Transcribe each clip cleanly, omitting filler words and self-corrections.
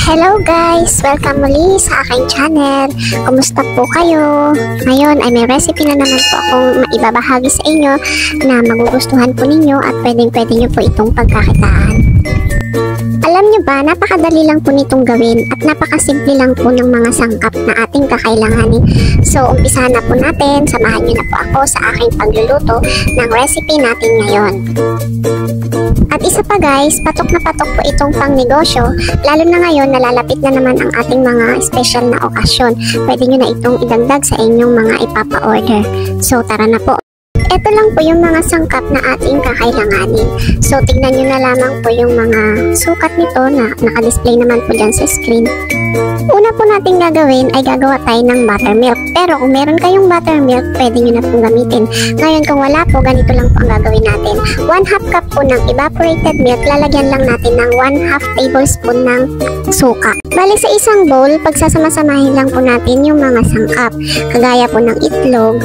Hello guys! Welcome muli sa aking channel. Kumusta po kayo? Ngayon ay may recipe na naman po akong maibabahagi sa inyo na magugustuhan po ninyo at pwedeng-pwede nyo po itong pagkakitaan. Alam nyo ba, napakadali lang po nitong gawin at napakasimple lang po ng mga sangkap na ating kakailanganin. So, umpisahan na po natin. Samahan nyo na po ako sa aking pagluluto ng recipe natin ngayon. At isa pa guys, patok na patok po itong pang negosyo, lalo na ngayon nalalapit na naman ang ating mga special na okasyon. Pwede nyo na itong idagdag sa inyong mga ipapa-order. So, tara na po. Ito lang po yung mga sangkap na ating kakailanganin. So, tignan nyo na lamang po yung mga sukat nito na naka-display naman po dyan sa screen. Una po natin gagawin ay gagawa tayo ng buttermilk. Pero kung meron kayong buttermilk, pwede nyo na pong gamitin. Ngayon kung wala po, ganito lang po ang gagawin natin. 1/2 cup po ng evaporated milk, lalagyan lang natin ng 1/2 tablespoon ng suka. Bali sa isang bowl, pagsasama-samahin lang po natin yung mga sangkap. Kagaya po ng itlog,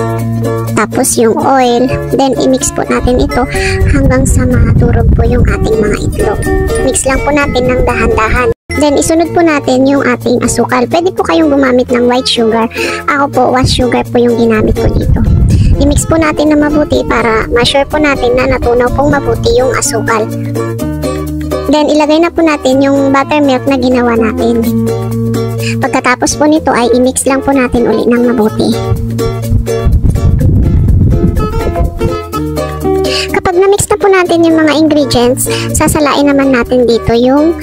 tapos yung oil, then i-mix po natin ito hanggang sa maturog po yung ating mga itlog. Mix lang po natin ng dahan-dahan. Then, isunod po natin yung ating asukal. Pwede po kayong gumamit ng white sugar. Ako po, white sugar po yung ginamit ko dito. I-mix po natin na mabuti para ma-sure po natin na natunaw pong mabuti yung asukal. Then, ilagay na po natin yung buttermilk na ginawa natin. Pagkatapos po nito ay i-mix lang po natin uli ng mabuti. Kapag na-mix na po natin yung mga ingredients, sasalain naman natin dito yung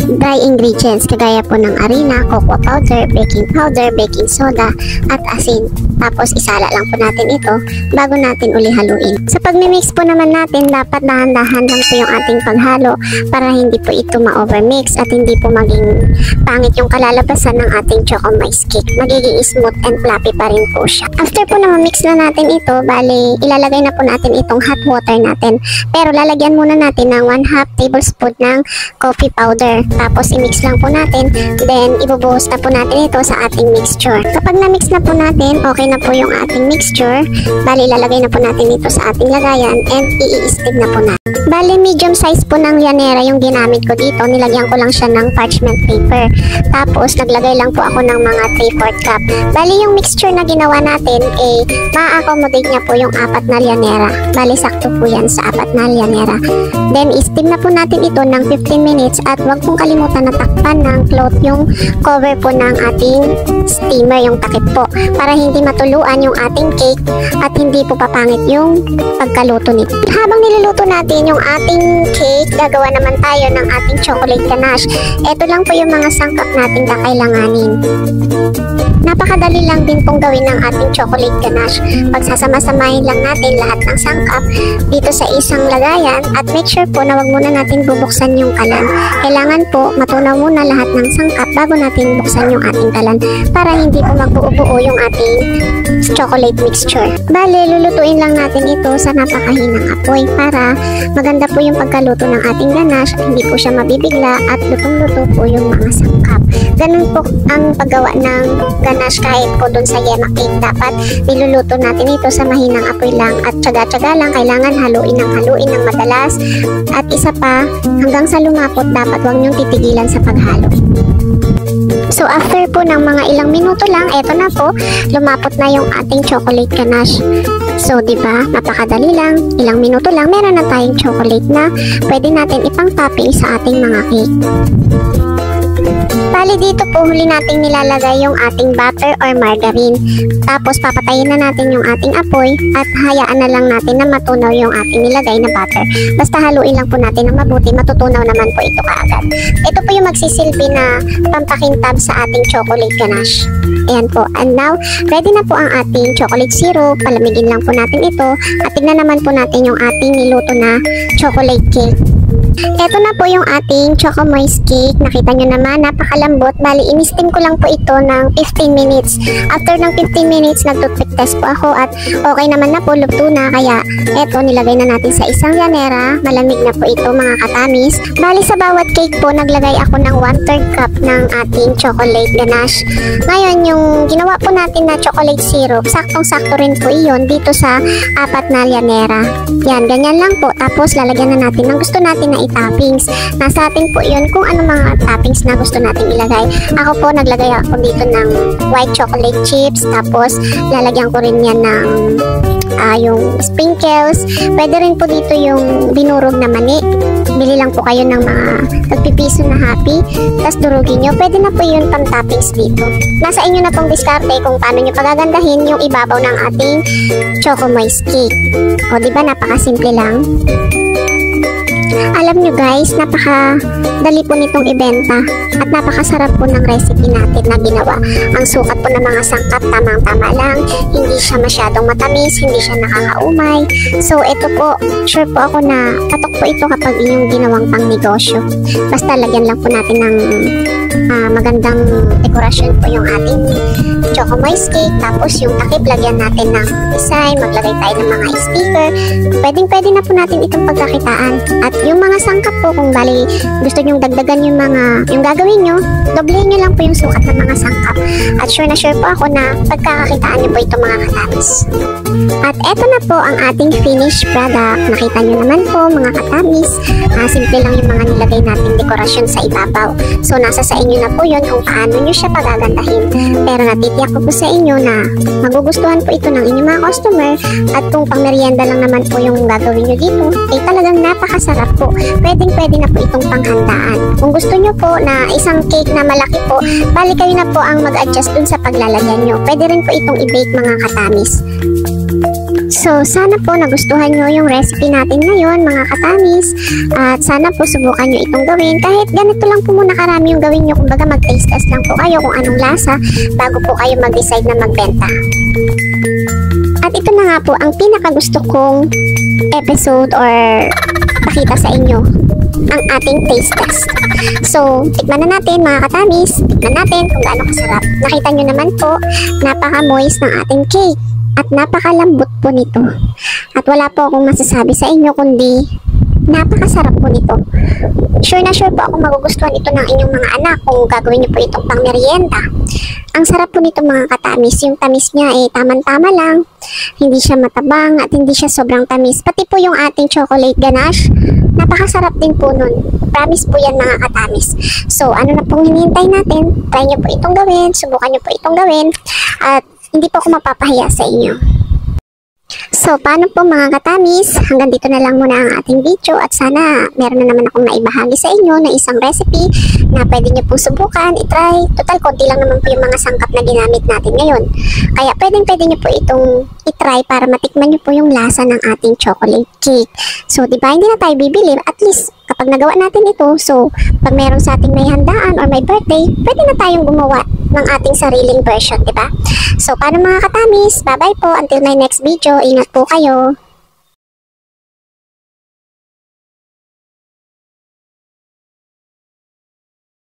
dry ingredients kagaya po ng harina, cocoa powder, baking soda at asin. Tapos isala lang po natin ito bago natin uli haluin. Sa pagmimix po naman natin, dapat dahan-dahan lang po yung ating paghalo para hindi po ito ma-overmix at hindi po maging pangit yung kalalabasan ng ating choco maize cake. Magiging smooth and fluffy pa rin po siya. After po na ma-mix na natin ito, bali ilalagay na po natin itong hot water natin. Pero lalagyan muna natin ng 1/2 tablespoon ng coffee powder. Tapos i-mix lang po natin, then ibubuhos na po natin ito sa ating mixture. Kapag na-mix na po natin, okay na po yung ating mixture. Bali, ilalagay na po natin ito sa ating lagayan and i-i-steam na po natin. Bali, medium size po ng llanera yung ginamit ko dito. Nilagyan ko lang siya ng parchment paper. Tapos, naglagay lang po ako ng mga 3/4 cup. Bali, yung mixture na ginawa natin, ma-accommodate niya po yung 4 na llanera. Bali, sakto po yan sa 4 na llanera. Then, i-steam na po natin ito ng 15 minutes at huwag pong kalimutan na takpan ng cloth yung cover po ng ating steamer, yung takip po, para hindi matuluan yung ating cake at hindi po papangit yung pagkaluto nito. Habang niluluto natin yung ating cake, gagawa naman tayo ng ating chocolate ganache. Ito lang po yung mga sangkap natin kakailanganin. Napakadali lang din pong gawin ng ating chocolate ganache. Pagsasama-samahin lang natin lahat ng sangkap dito sa isang lagayan at make sure po na wag muna natin bubuksan yung kalan. Kailangan po matunaw muna lahat ng sangkap bago natin buksan yung ating kalan para hindi po magbuo-buo yung ating chocolate mixture. Bale, lulutuin lang natin ito sa napakahinang apoy para maganda po yung pagkaluto ng ating ganache at hindi po siya mabibigla at lutong-luto po yung mga sangkap. Ganun po ang paggawa ng ganache kahit po dun sa yema cake. Dapat niluluto natin ito sa mahinang apoy lang at tsaga-tsaga lang. Kailangan haluin ng madalas. At isa pa, hanggang sa lumapot, dapat huwag niyong titigilan sa paghalo. So after po ng mga ilang minuto lang, eto na po, lumapot na yung ating chocolate ganache. So, diba, napakadali lang, ilang minuto lang, meron na tayong chocolate na pwede natin ipang-topping sa ating mga cake. Bali dito po, huli nating nilalagay yung ating butter or margarine. Tapos papatayin na natin yung ating apoy at hayaan na lang natin na matunaw yung ating nilagay na butter. Basta haluin lang po natin ng mabuti, matutunaw naman po ito kaagad. Ito po yung magsisilbi na pampakintab sa ating chocolate ganache. Ayan po. And now, ready na po ang ating chocolate syrup. Palamigin lang po natin ito at tignan naman po natin yung ating niluto na chocolate cake. Ito na po yung ating choco moist cake. Nakita nyo naman, napakalambot. Bali, in-steam ko lang po ito ng 15 minutes. After ng 15 minutes, nag-toothpick test po ako at okay naman na po, luto na. Kaya, eto, nilagay na natin sa isang llanera. Malamig na po ito, mga katamis. Bali, sa bawat cake po, naglagay ako ng 1/3 cup ng ating chocolate ganache. Ngayon, yung ginawa po natin na chocolate syrup, saktong-sakto rin po iyon dito sa 4 na llanera. Yan, ganyan lang po. Tapos, lalagyan na natin ng gusto natin na toppings. Nasa atin po yun kung ano mga toppings toppings na gusto nating ilagay. Ako po, naglagay ako dito ng white chocolate chips, tapos lalagyan ko rin yan ng yung sprinkles. Pwede rin po dito yung binurog na mani. Bili lang po kayo ng mga tagpipiso na happy, tapos durugin nyo. Pwede na po yun pang toppings dito. Nasa inyo na pong diskarte kung paano nyo pagagandahin yung ibabaw ng ating Choco Moist Cake. O diba, napakasimple lang. Alam nyo guys, napakadali po nitong ibenta at napakasarap po ng recipe natin na ginawa. Ang sukat po ng mga sangkap, tamang-tama lang. Hindi siya masyadong matamis, hindi siya nakakaumay. So ito po, sure po ako na patok po ito kapag inyong ginawang pang negosyo. Basta lagyan lang po natin ng magandang dekorasyon po yung ating Choco Moist Cake. Tapos yung takip, lagyan natin ng design, maglagay tayo ng mga sticker. Pwedeng-pwede na po natin itong pagkakitaan. At yung mga sangkap po, kung bali gusto nyong dagdagan yung gagawin nyo, doblehin nyo lang po yung sukat ng mga sangkap. At sure na sure po ako na pagkakakitaan nyo po itong mga katamis. At eto na po ang ating finished product. Nakita nyo naman po mga katamis. Simple lang yung mga nilagay nating dekorasyon sa ibabaw. So nasa sa inyo na po yun kung paano nyo siya pagagandahin. Pero natitiyak ko po sa inyo na magugustuhan po ito ng inyong mga customer. At kung pang merienda lang naman po yung gagawin nyo dito, ay talagang napakasarap po. Pwedeng-pwede na po itong panghandaan. Kung gusto nyo po na isang cake na malaki po, bali kayo na po ang mag-adjust dun sa paglalagyan nyo. Pwede rin po itong i-bake mga katamis. So, sana po nagustuhan nyo yung recipe natin ngayon, mga katamis. At sana po subukan nyo itong gawin. Kahit ganito lang po muna karami yung gawin nyo. Kumbaga mag-taste test lang po kayo kung anong lasa bago po kayo mag-decide na magbenta. At ito na nga po ang pinakagusto kong episode or pakita sa inyo, ang ating taste test. So, tikman na natin mga katamis. Tikman natin kung gaano kasarap. Nakita nyo naman po, napaka-moist ng ating cake. At napakalambot po nito. At wala po akong masasabi sa inyo kundi napakasarap po nito. Sure na sure po ako magugustuhan ito ng inyong mga anak kung gagawin niyo po itong pang merienda. Ang sarap po nito mga katamis. Yung tamis niya ay tamang-tama lang. Hindi siya matabang at hindi siya sobrang tamis. Pati po yung ating chocolate ganache, napakasarap din po nun. Promise po yan mga katamis. So ano na pong hinihintay natin? Try niyo po itong gawin. Subukan niyo po itong gawin. At hindi po ako mapapahiya sa inyo. So, paano po mga katamis? Hanggang dito na lang muna ang ating video at sana meron na naman akong naibahagi sa inyo na isang recipe na pwede nyo pong subukan, itry. Total, konti lang naman po yung mga sangkap na ginamit natin ngayon. Kaya pwede nyo po itong itry para matikman nyo po yung lasa ng ating chocolate cake. So, diba, hindi na tayo bibili. At least, kapag nagawa natin ito, so, pag meron sa ating may handaan or may birthday, pwede na tayong gumawa ng ating sariling version, diba? So, paano mga katamis? Bye-bye po. Until my next video, ingat po kayo.